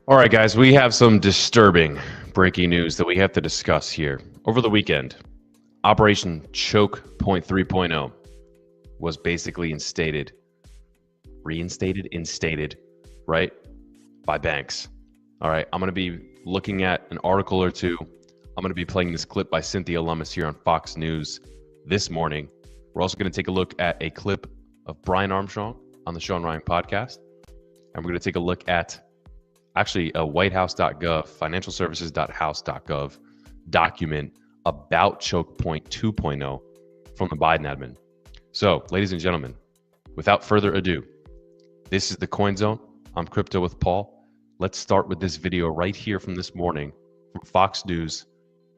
All right, guys, we have some disturbing breaking news that we have to discuss here. Over the weekend, Operation Chokepoint 3.0 was basically instated, right, by banks. All right, I'm going to be looking at an article or two. I'm going to be playing this clip by Cynthia Lummis here on Fox News this morning. We're also going to take a look at a clip of Brian Armstrong on the Shawn Ryan podcast. And we're going to take a look at actually a whitehouse.gov, financialservices.house.gov document about Chokepoint 2.0 from the Biden admin. So, ladies and gentlemen, without further ado, this is the Coin Zone. I'm Crypto with Paul. Let's start with this video right here from this morning from Fox News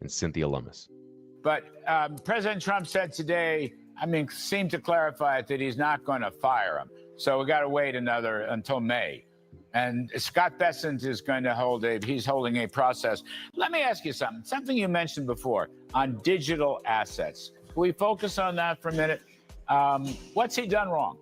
and Cynthia Lummis. But President Trump said today, seemed to clarify that he's not going to fire him. So we got to wait until May. And Scott Bessent is going to he's holding a process. Let me ask you something you mentioned before on digital assets. Can we focus on that for a minute? What's he done wrong?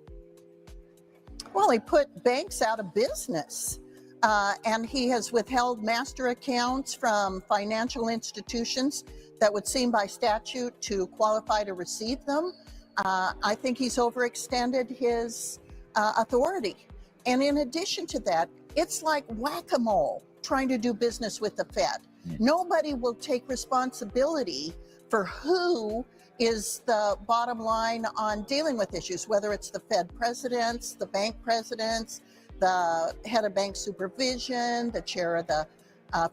Well, he put banks out of business. And he has withheld master accounts from financial institutions that would seem by statute to qualify to receive them. I think he's overextended his authority. And in addition to that, it's like whack-a-mole trying to do business with the Fed. Nobody will take responsibility for who is the bottom line on dealing with issues, whether it's the Fed presidents, the bank presidents, the head of bank supervision, the chair of the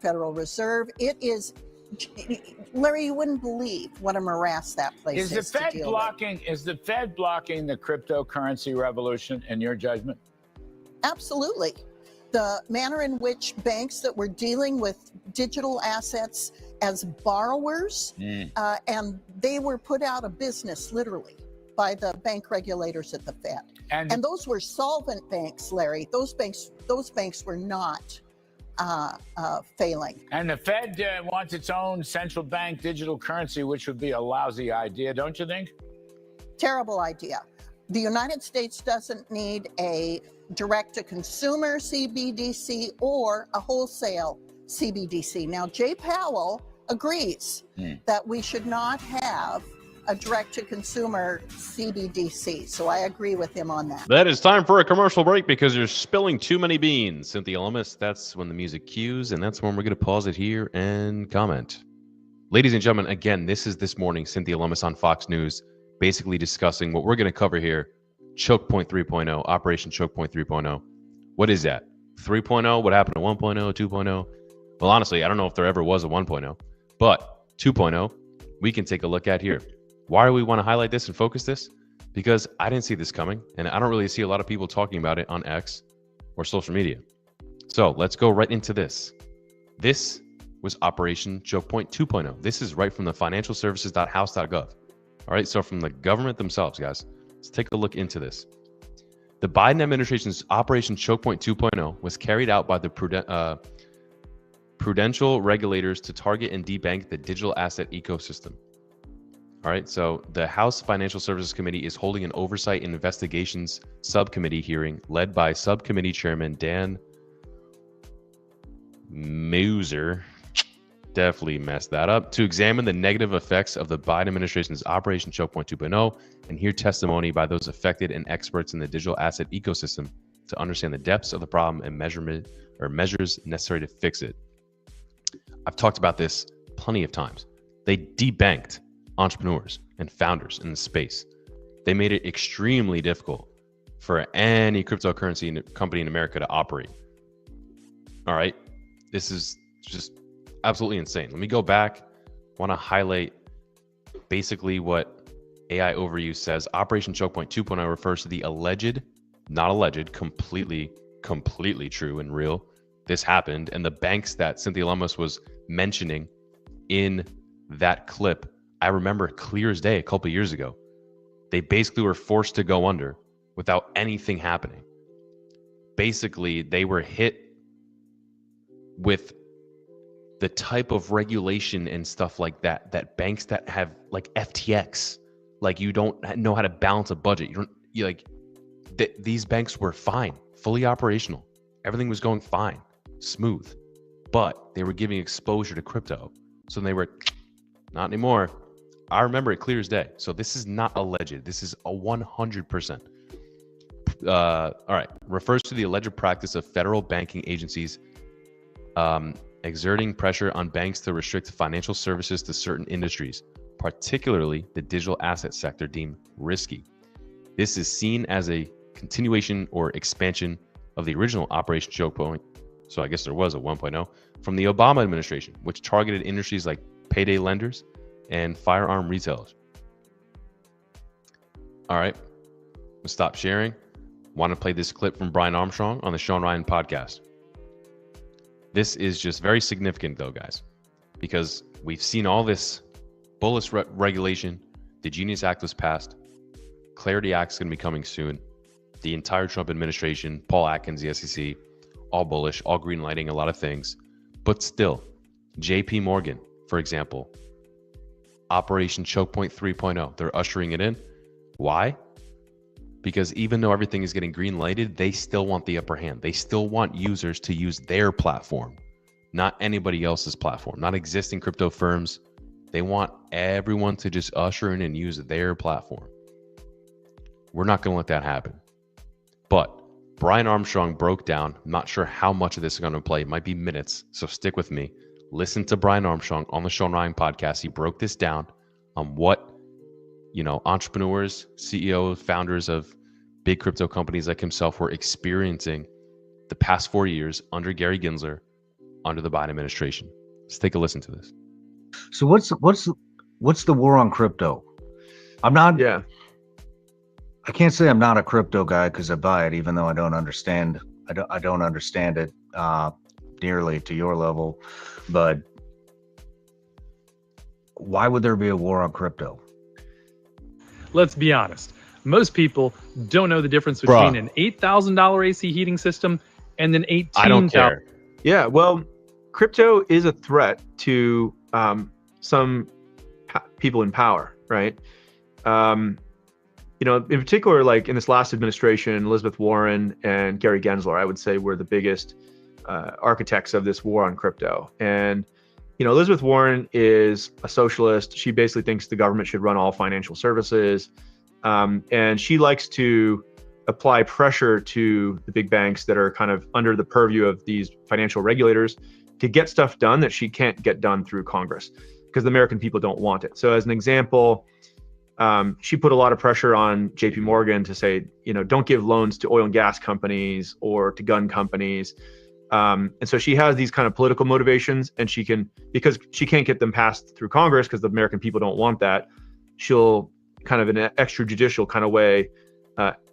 Federal Reserve. It is, Larry, you wouldn't believe what a morass that place is to deal with. Is the Fed blocking the cryptocurrency revolution in your judgment? Absolutely. The manner in which banks that were dealing with digital assets as borrowers, and they were put out of business, literally, by the bank regulators at the Fed. And those were solvent banks, Larry. Those banks were not failing. And the Fed wants its own central bank digital currency, which would be a lousy idea, don't you think? Terrible idea. The United States doesn't need a direct-to-consumer CBDC or a wholesale CBDC. Now, Jay Powell agrees that we should not have a direct-to-consumer CBDC. So I agree with him on that. That is time for a commercial break because you're spilling too many beans, Cynthia Lummis. That's when the music cues, and that's when we're going to pause it here and comment. Ladies and gentlemen, again, this morning, Cynthia Lummis on Fox News, basically discussing what we're going to cover here, Chokepoint 3.0, Operation Chokepoint 3.0. What is that? 3.0? What happened to 1.0, 2.0? Well, honestly, I don't know if there ever was a 1.0, but 2.0, we can take a look at here. Why do we want to highlight this and focus this? Because I didn't see this coming, and I don't really see a lot of people talking about it on X or social media. So let's go right into this. This was Operation Chokepoint 2.0. This is right from the financialservices.house.gov. All right, so from the government themselves, guys. Let's take a look into this. The Biden administration's Operation Chokepoint 2.0 was carried out by the prudential regulators to target and debank the digital asset ecosystem. All right, so the House Financial Services Committee is holding an oversight and investigations subcommittee hearing led by Subcommittee Chairman Dan Meuser. Definitely messed that up, to examine the negative effects of the Biden administration's Operation Chokepoint 2.0 and hear testimony by those affected and experts in the digital asset ecosystem to understand the depths of the problem and measures necessary to fix it. I've talked about this plenty of times. They debanked entrepreneurs and founders in the space. They made it extremely difficult for any cryptocurrency company in America to operate. All right, this is just absolutely insane. Let me go back. I want to highlight basically what AI Overview says. Operation Chokepoint 2.0 refers to the alleged, not alleged, completely true and real. This happened, and the banks that Cynthia Lummis was mentioning in that clip, I remember clear as day a couple of years ago. They basically were forced to go under without anything happening. Basically, they were hit with the type of regulation and stuff like that, that banks that have like FTX, like you don't know how to balance a budget. These banks were fine, fully operational. Everything was going fine. smooth, but they were giving exposure to crypto. So they were, not anymore. I remember it clear as day. So this is not alleged. This is a 100%. All right. Refers to the alleged practice of federal banking agencies exerting pressure on banks to restrict financial services to certain industries, particularly the digital asset sector deemed risky. This is seen as a continuation or expansion of the original Operation Chokepoint. So I guess there was a 1.0 from the Obama administration, which targeted industries like payday lenders and firearm retailers. All right, we'll stop sharing. Want to play this clip from Brian Armstrong on the Shawn Ryan podcast. This is just very significant though, guys, because we've seen all this bullish regulation. The Genius Act was passed. Clarity Act is going to be coming soon. The entire Trump administration, Paul Atkins, the SEC, all bullish, all green lighting a lot of things. But still, JPMorgan, for example, Operation Chokepoint 3.0, they're ushering it in. Why? Because even though everything is getting green lighted, they still want the upper hand. They still want users to use their platform, not anybody else's platform, not existing crypto firms. They want everyone to just usher in and use their platform. We're not going to let that happen. But Brian Armstrong broke down, I'm not sure how much of this is going to play. It might be minutes, so stick with me. Listen to Brian Armstrong on the Shawn Ryan podcast. He broke this down on what, entrepreneurs, CEOs, founders of big crypto companies like himself were experiencing the past 4 years under Gary Gensler, under the Biden administration. Let's take a listen to this. So what's the war on crypto? I can't say I'm not a crypto guy because I buy it, even though I don't understand it nearly to your level. But why would there be a war on crypto? Let's be honest. Most people don't know the difference between an $8,000 AC heating system and an $18,000. I don't care. Yeah, well, crypto is a threat to some people in power, right? In particular, like in this last administration, Elizabeth Warren and Gary Gensler, I would say, were the biggest architects of this war on crypto. And Elizabeth Warren is a socialist. She basically thinks the government should run all financial services. And she likes to apply pressure to the big banks that are kind of under the purview of these financial regulators to get stuff done that she can't get done through Congress because the American people don't want it. So as an example, she put a lot of pressure on JPMorgan to say, don't give loans to oil and gas companies or to gun companies. And so she has these kind of political motivations, and because she can't get them passed through Congress because the American people don't want that, she'll kind of in an extrajudicial kind of way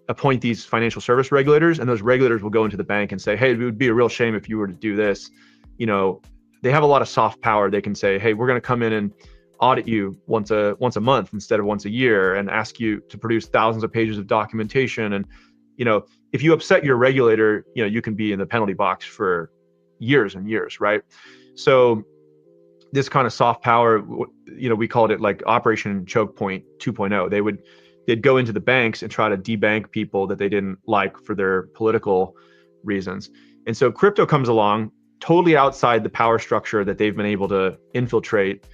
appoint these financial service regulators, and those regulators will go into the bank and say, hey, it would be a real shame if you were to do this. They have a lot of soft power. They can say, hey, we're going to come in and audit you once a month instead of once a year and ask you to produce thousands of pages of documentation. And if you upset your regulator, you can be in the penalty box for years and years, right? So this kind of soft power, we called it like Operation Chokepoint 2.0. They'd go into the banks and try to debank people that they didn't like for their political reasons. And so crypto comes along totally outside the power structure that they've been able to infiltrate.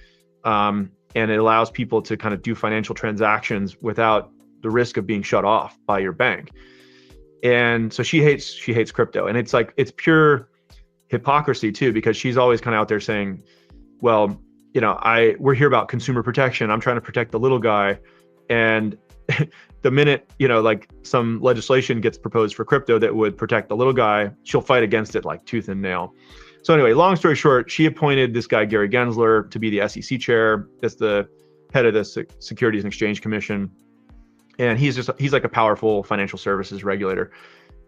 And it allows people to kind of do financial transactions without the risk of being shut off by your bank. And so she hates crypto. And it's pure hypocrisy too, because she's always kind of out there saying, well, we're here about consumer protection. I'm trying to protect the little guy. And the minute, some legislation gets proposed for crypto that would protect the little guy, she'll fight against it like tooth and nail. So anyway, long story short, she appointed this guy, Gary Gensler, to be the SEC chair. That's the head of the Securities and Exchange Commission. And he's like a powerful financial services regulator.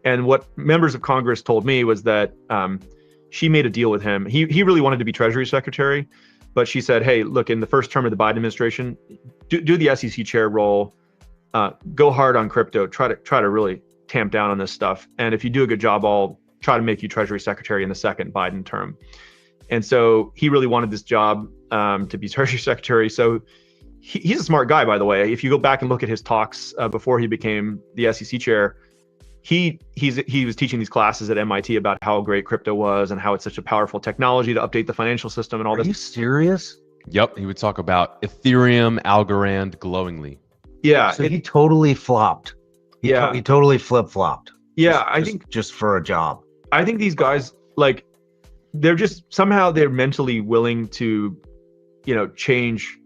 And what members of Congress told me was that she made a deal with him. He really wanted to be Treasury Secretary, but she said, hey, look, in the first term of the Biden administration, do the SEC chair role, go hard on crypto, try to really tamp down on this stuff. And if you do a good job, I'll try to make you Treasury Secretary in the second Biden term. And so he really wanted this job to be Treasury Secretary. So he's a smart guy, by the way. If you go back and look at his talks before he became the SEC chair, he was teaching these classes at MIT about how great crypto was and how it's such a powerful technology to update the financial system and all this. Are you serious? Yep, he would talk about Ethereum, Algorand glowingly. Yeah, so he totally flopped. He totally flip-flopped. Yeah, I think just for a job. I think these guys, like, they're mentally willing to, change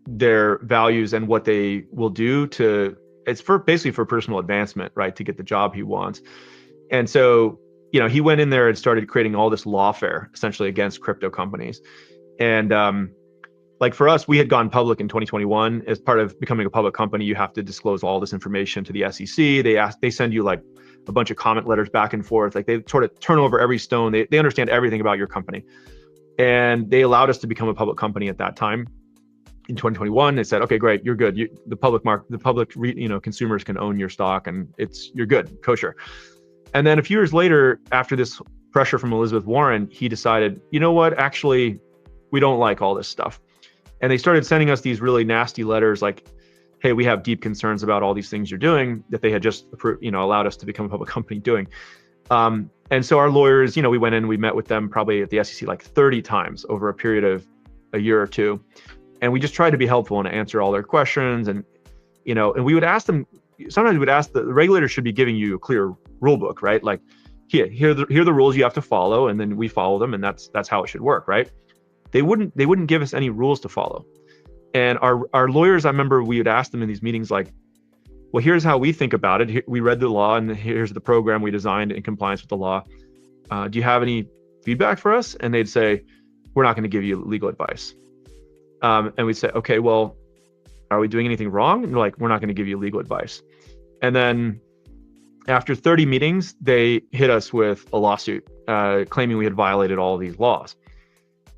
their values and what they will do it's basically for personal advancement, right? To get the job he wants. And so, he went in there and started creating all this lawfare essentially against crypto companies. And like for us, we had gone public in 2021. As part of becoming a public company, you have to disclose all this information to the SEC. They send you like a bunch of comment letters back and forth. Like they sort of turn over every stone. They understand everything about your company. And they allowed us to become a public company at that time. In 2021, they said, okay, great, you're good. The public consumers can own your stock, and you're good, kosher. And then a few years later, after this pressure from Elizabeth Warren, he decided, you know what, actually, we don't like all this stuff. And they started sending us these really nasty letters like, hey, we have deep concerns about all these things you're doing that they had just allowed us to become a public company doing. And so our lawyers, we went in, we met with them probably at the SEC like 30 times over a period of a year or two. And we just tried to be helpful and answer all their questions. And, and we would ask them, sometimes we would ask the regulator should be giving you a clear rule book, right? Like, here are the rules you have to follow, and then we follow them, and that's how it should work, right? They wouldn't give us any rules to follow. And our lawyers, I remember we would ask them in these meetings like, well, here's how we think about it. We read the law, and here's the program we designed in compliance with the law. Do you have any feedback for us? And they'd say, we're not going to give you legal advice. And we'd say, okay, well, are we doing anything wrong? And they're like, we're not going to give you legal advice. And then after 30 meetings, they hit us with a lawsuit claiming we had violated all of these laws.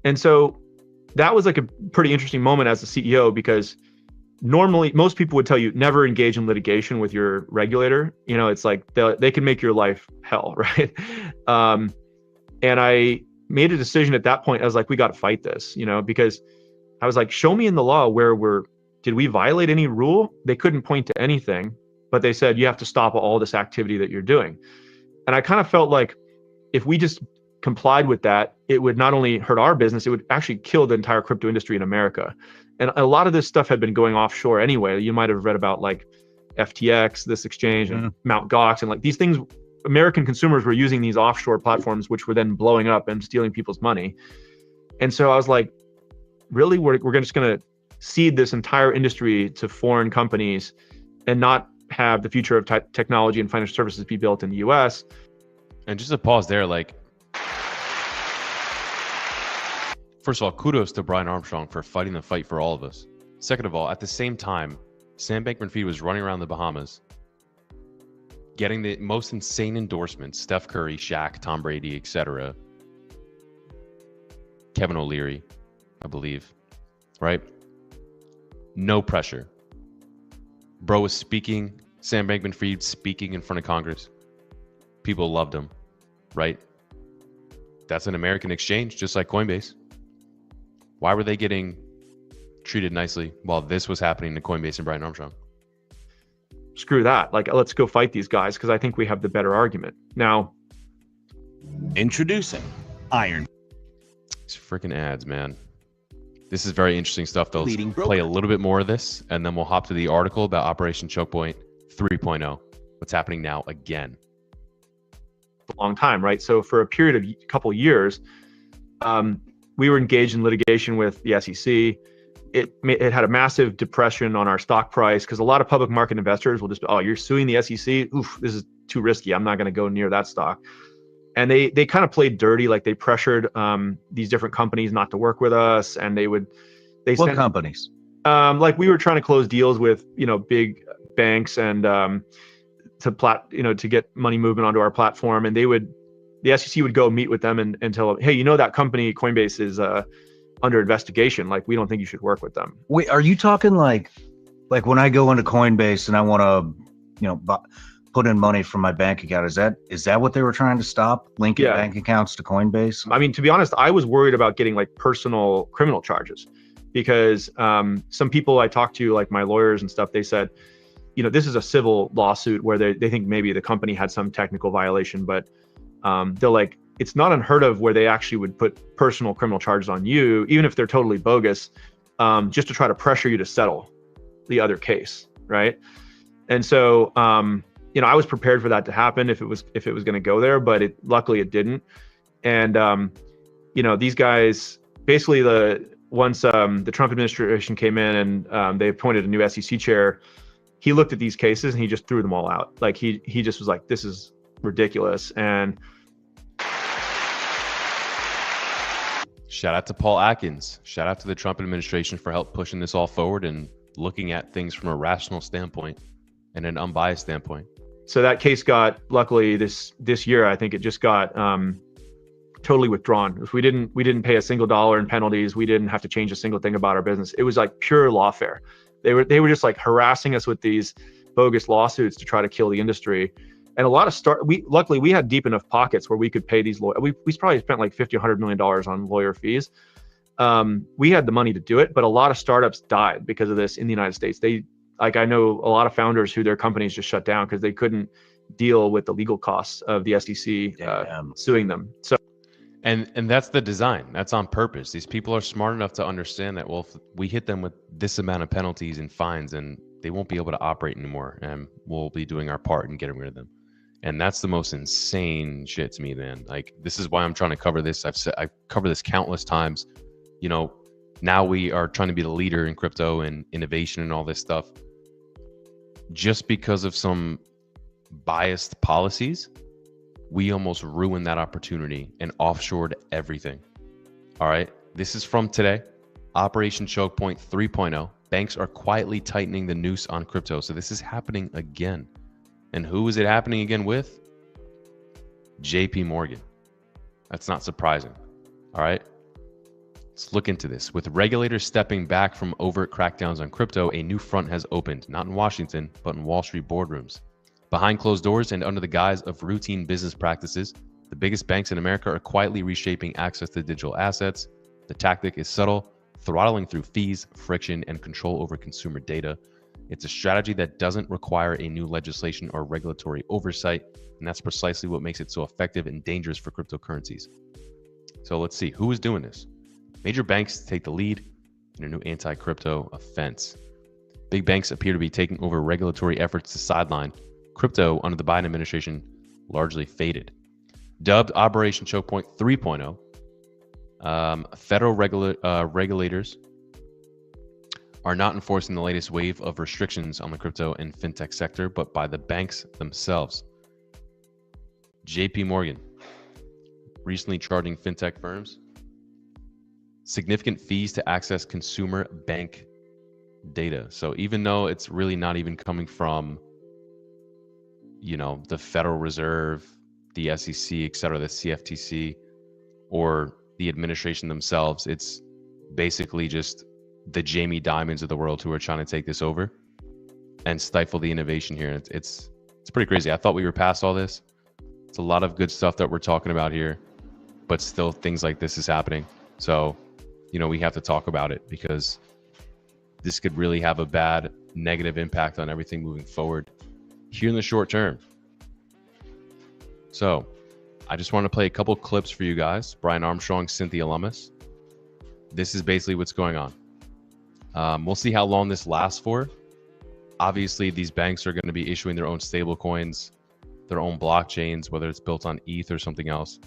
And so that was like a pretty interesting moment as a CEO, because normally most people would tell you never engage in litigation with your regulator. It's like they can make your life hell, right? And I made a decision at that point. I was like, we got to fight this, because I was like, show me in the law where did we violate any rule? They couldn't point to anything, but they said, you have to stop all this activity that you're doing. And I kind of felt like if we just complied with that, it would not only hurt our business, it would actually kill the entire crypto industry in America. And a lot of this stuff had been going offshore anyway. You might have read about like FTX, this exchange, and Mt. Gox, and like these things, American consumers were using these offshore platforms, which were then blowing up and stealing people's money. And so I was like, really, we're just going to cede this entire industry to foreign companies and not have the future of technology and financial services be built in the US. And just to pause there, like, first of all, kudos to Brian Armstrong for fighting the fight for all of us. Second of all, at the same time, Sam Bankman-Fried was running around the Bahamas, getting the most insane endorsements: Steph Curry, Shaq, Tom Brady, etc. Kevin O'Leary, I believe, right? No pressure. Bro was speaking, Sam Bankman-Fried speaking in front of Congress. People loved him, right? That's an American exchange, just like Coinbase. Why were they getting treated nicely while this was happening to Coinbase and Brian Armstrong? Screw that. Like, let's go fight these guys because I think we have the better argument. Now, introducing Iron. These freaking ads, man. This is very interesting stuff, though. Let's play a little bit more of this, and then we'll hop to the article about Operation Chokepoint 3.0. What's happening now again? A long time, right? So for a period of a couple years, we were engaged in litigation with the SEC. It had a massive depression on our stock price because a lot of public market investors will just, oh, you're suing the SEC? Oof, this is too risky. I'm not going to go near that stock. And they kind of played dirty, like they pressured these different companies not to work with us, and what companies? Like we were trying to close deals with big banks and to get money movement onto our platform, and the SEC would go meet with them and tell them, hey, that company Coinbase is under investigation. Like we don't think you should work with them. Wait, are you talking like when I go into Coinbase and I want to put in money from my bank account? Is that what they were trying to stop? Linking bank accounts to Coinbase? I mean, to be honest, I was worried about getting like personal criminal charges because some people I talked to, like my lawyers and stuff, they said, this is a civil lawsuit where they think maybe the company had some technical violation, but they're like, it's not unheard of where they actually would put personal criminal charges on you, even if they're totally bogus, just to try to pressure you to settle the other case, right? And so, I was prepared for that to happen if it was going to go there, but luckily it didn't. And these guys basically once the Trump administration came in and they appointed a new SEC chair, he looked at these cases and he just threw them all out. Like he just was like, this is ridiculous. And shout out to Paul Atkins. Shout out to the Trump administration for help pushing this all forward and looking at things from a rational standpoint and an unbiased standpoint. So that case got, luckily this year, I think it just got totally withdrawn. We didn't pay a single dollar in penalties. We didn't have to change a single thing about our business. It was like pure lawfare. They were just like harassing us with these bogus lawsuits to try to kill the industry. And a lot of luckily we had deep enough pockets where we could pay these lawyers. We probably spent like $50-100 million on lawyer fees. We had the money to do it, but a lot of startups died because of this in the United States. I know a lot of founders who their companies just shut down because they couldn't deal with the legal costs of the SEC suing them. So, and that's the design. That's on purpose. These people are smart enough to understand that, well, if we hit them with this amount of penalties and fines, and they won't be able to operate anymore, and we'll be doing our part in getting rid of them. And that's the most insane shit to me, man. Like, this is why I'm trying to cover this. I've covered this countless times. Now we are trying to be the leader in crypto and innovation and all this stuff. Just because of some biased policies, we almost ruined that opportunity and offshored everything. All right. This is from today. Operation Chokepoint 3.0. Banks are quietly tightening the noose on crypto. So this is happening again. And who is it happening again with? JPMorgan. That's not surprising. All right. Let's look into this. With regulators stepping back from overt crackdowns on crypto, a new front has opened, not in Washington, but in Wall Street boardrooms. Behind closed doors and under the guise of routine business practices, the biggest banks in America are quietly reshaping access to digital assets. The tactic is subtle, throttling through fees, friction, and control over consumer data. It's a strategy that doesn't require a new legislation or regulatory oversight, and that's precisely what makes it so effective and dangerous for cryptocurrencies. So let's see, who is doing this? Major banks take the lead in a new anti-crypto offense. Big banks appear to be taking over regulatory efforts to sideline crypto under the Biden administration, largely faded. Dubbed Operation Chokepoint 3.0, federal regulators are not enforcing the latest wave of restrictions on the crypto and fintech sector, but by the banks themselves. JPMorgan recently charging fintech firms significant fees to access consumer bank data. So even though it's really not even coming from, the Federal Reserve, the SEC, et cetera, the CFTC, or the administration themselves, it's basically just the Jamie Dimons of the world who are trying to take this over and stifle the innovation here. It's pretty crazy. I thought we were past all this. It's a lot of good stuff that we're talking about here, but still things like this is happening. So, we have to talk about it because this could really have a bad negative impact on everything moving forward here in the short term. So I just want to play a couple clips for you guys. Brian Armstrong, Cynthia alumnus. This is basically what's going on. We'll see how long this lasts for. Obviously, these banks are going to be issuing their own stable coins, their own blockchains, whether it's built on ETH or something else.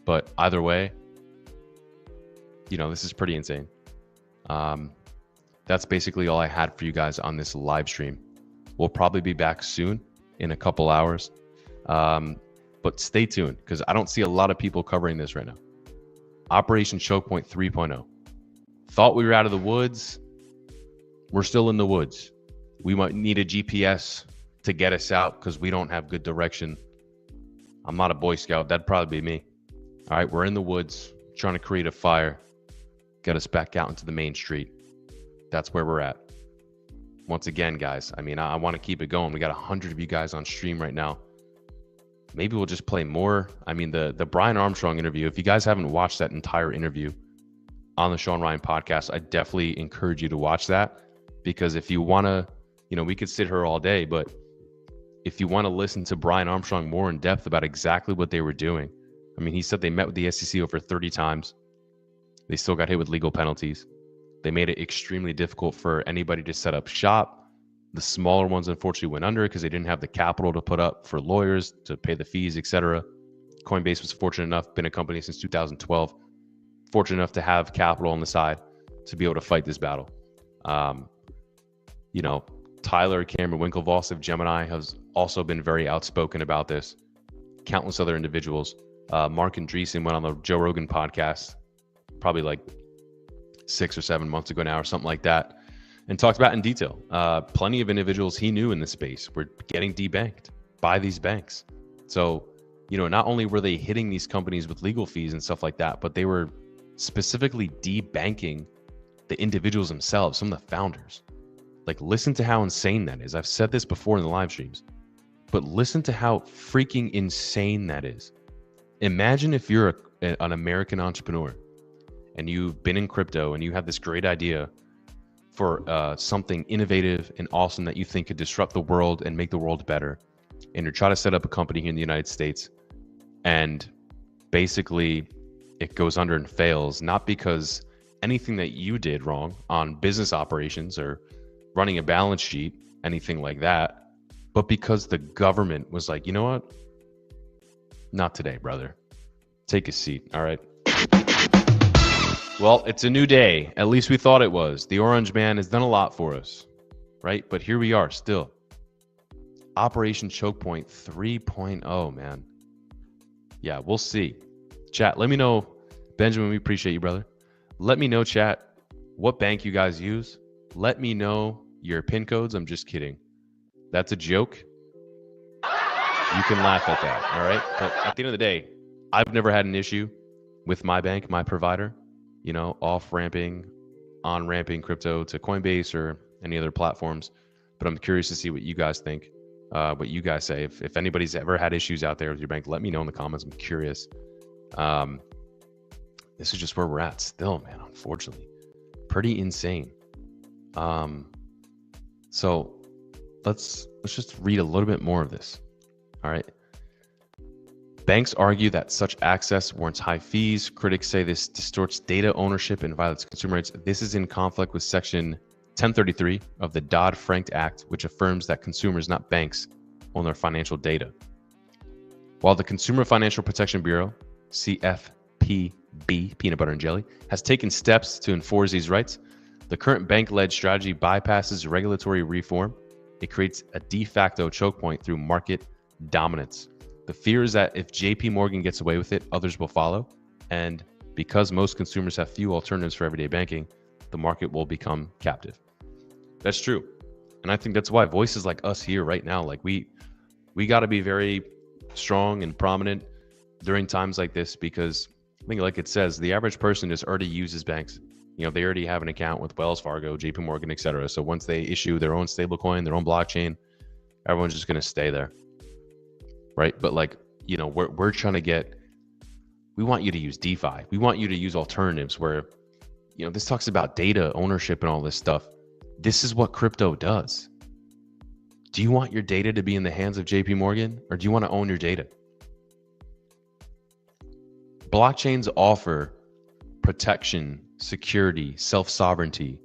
But either way, this is pretty insane. That's basically all I had for you guys on this live stream. We'll probably be back soon in a couple hours. But stay tuned because I don't see a lot of people covering this right now. Operation Chokepoint 3.0. Thought we were out of the woods. We're still in the woods. We might need a GPS to get us out because we don't have good direction. I'm not a Boy Scout. That'd probably be me. All right, we're in the woods trying to create a fire. Get us back out into the main street. That's where we're at. Once again, guys, I want to keep it going. We got 100 of you guys on stream right now. Maybe we'll just play more. The Brian Armstrong interview, if you guys haven't watched that entire interview on the Shawn Ryan podcast, I definitely encourage you to watch that because if you want to we could sit here all day, but if you want to listen to Brian Armstrong more in depth about exactly what they were doing, I mean, he said they met with the SEC over 30 times. They still got hit with legal penalties. They made it extremely difficult for anybody to set up shop. The smaller ones, unfortunately, went under because they didn't have the capital to put up for lawyers to pay the fees, etc. Coinbase was fortunate enough, been a company since 2012, fortunate enough to have capital on the side to be able to fight this battle. Tyler, Cameron Winklevoss of Gemini has also been very outspoken about this. Countless other individuals. Mark Andreessen went on the Joe Rogan podcast probably like 6 or 7 months ago now or something like that, and talked about in detail. Plenty of individuals he knew in the space were getting debanked by these banks. So, not only were they hitting these companies with legal fees and stuff like that, but they were specifically debanking the individuals themselves, some of the founders. Like, listen to how insane that is. I've said this before in the live streams, but listen to how freaking insane that is. Imagine if you're an American entrepreneur and you've been in crypto and you have this great idea for something innovative and awesome that you think could disrupt the world and make the world better. And you're trying to set up a company here in the United States, and basically it goes under and fails, not because anything that you did wrong on business operations or running a balance sheet, anything like that, but because the government was like, you know what? Not today, brother. Take a seat, all right? Well, it's a new day. At least we thought it was. The Orange Man has done a lot for us, right? But here we are still. Operation Chokepoint 3.0, man. Yeah, we'll see. Chat, let me know. Benjamin, we appreciate you, brother. Let me know, chat, what bank you guys use. Let me know your PIN codes. I'm just kidding. That's a joke. You can laugh at that, all right? But at the end of the day, I've never had an issue with my bank, my provider, off-ramping, on-ramping crypto to Coinbase or any other platforms. But I'm curious to see what you guys think, what you guys say. If anybody's ever had issues out there with your bank, let me know in the comments. I'm curious. This is just where we're at still, man, unfortunately. Pretty insane. So let's just read a little bit more of this. All right. Banks argue that such access warrants high fees. Critics say this distorts data ownership and violates consumer rights. This is in conflict with Section 1033 of the Dodd-Frank Act, which affirms that consumers, not banks, own their financial data. While the Consumer Financial Protection Bureau, CFPB, peanut butter and jelly, has taken steps to enforce these rights, the current bank-led strategy bypasses regulatory reform. It creates a de facto choke point through market dominance. The fear is that if JPMorgan gets away with it, others will follow. And because most consumers have few alternatives for everyday banking, the market will become captive. That's true. And I think that's why voices like us here right now, like we got to be very strong and prominent during times like this, because I think, like it says, the average person just already uses banks. They already have an account with Wells Fargo, JPMorgan, et cetera. So once they issue their own stablecoin, their own blockchain, everyone's just going to stay there. Right. But we're trying to we want you to use DeFi. We want you to use alternatives where, this talks about data ownership and all this stuff. This is what crypto does. Do you want your data to be in the hands of JPMorgan, or do you want to own your data? Blockchains offer protection, security, self-sovereignty.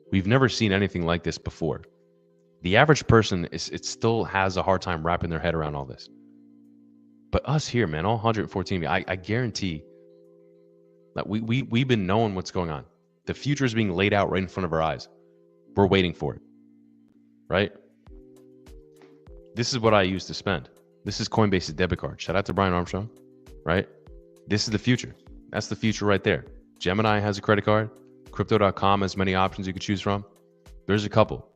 We've never seen anything like this before. The average person it still has a hard time wrapping their head around all this. But us here, man, all 114 of you, I guarantee that we've been knowing what's going on. The future is being laid out right in front of our eyes. We're waiting for it, right? This is what I use to spend. This is Coinbase's debit card. Shout out to Brian Armstrong, right? This is the future. That's the future right there. Gemini has a credit card. Crypto.com has many options you could choose from. There's a couple.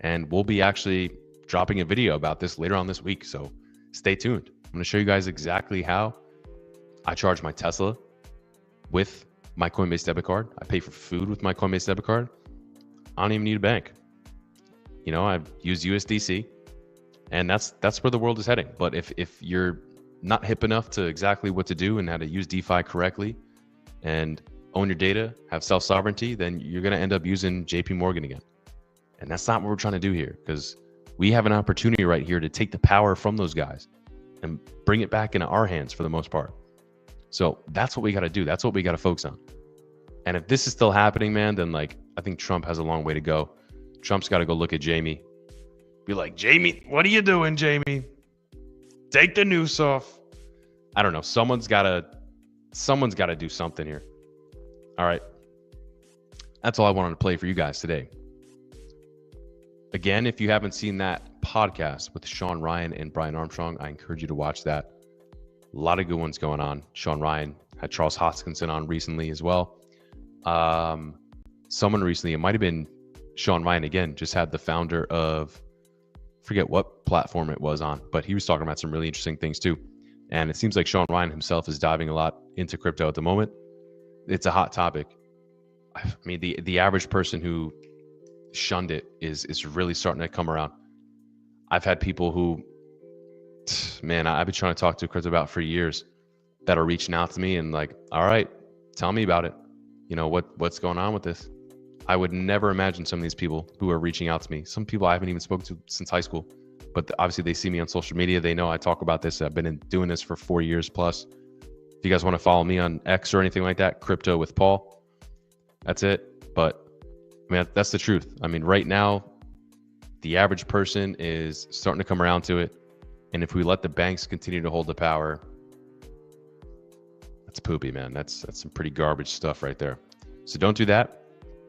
And we'll be actually dropping a video about this later on this week. So stay tuned. I'm going to show you guys exactly how I charge my Tesla with my Coinbase debit card. I pay for food with my Coinbase debit card. I don't even need a bank. I use USDC, and that's where the world is heading. But if you're not hip enough to exactly what to do and how to use DeFi correctly and own your data, have self-sovereignty, then you're going to end up using JPMorgan again. And that's not what we're trying to do here, because we have an opportunity right here to take the power from those guys and bring it back into our hands for the most part. So that's what we got to do. That's what we got to focus on. And if this is still happening, man, then like, I think Trump has a long way to go. Trump's got to go look at Jamie. Be like, Jamie, what are you doing, Jamie? Take the noose off. I don't know. Someone's got to do something here. All right. That's all I wanted to play for you guys today. Again, if you haven't seen that podcast with Shawn Ryan and Brian Armstrong, I encourage you to watch that. A lot of good ones going on. Shawn Ryan had Charles Hoskinson on recently as well. Someone recently, it might have been Shawn Ryan again, just had the founder of, forget what platform it was on, but he was talking about some really interesting things too. And it seems like Shawn Ryan himself is diving a lot into crypto at the moment. It's a hot topic. I mean, the average person who shunned it is really starting to come around. I've had people who, man, I've been trying to talk to crypto about for years that are reaching out to me and like, all right, tell me about it. You know, what's going on with this? I would never imagine some of these people who are reaching out to me. Some people I haven't even spoken to since high school, but obviously they see me on social media. They know I talk about this. I've been doing this for 4 years plus. If you guys want to follow me on X or anything like that, Crypto with Paul, that's it. But I mean, that's the truth. I mean, right now, the average person is starting to come around to it. And if we let the banks continue to hold the power, that's poopy, man. That's some pretty garbage stuff right there. So don't do that.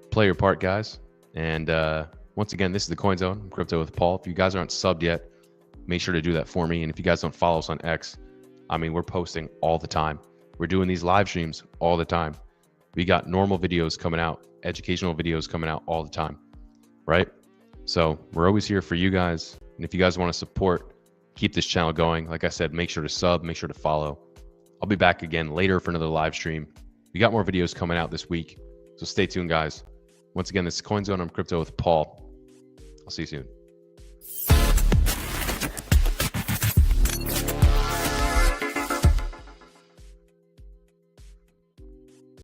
Play your part, guys. And once again, this is the Coin Zone, Crypto with Paul. If you guys aren't subbed yet, make sure to do that for me. And if you guys don't follow us on X, I mean, we're posting all the time. We're doing these live streams all the time. We got normal videos coming out, educational videos coming out all the time, right? So we're always here for you guys. And if you guys want to support, keep this channel going, like I said, make sure to sub, make sure to follow. I'll be back again later for another live stream. We got more videos coming out this week, so stay tuned, guys. Once again, this is Coin Zone. I'm Crypto with Paul. I'll see you soon.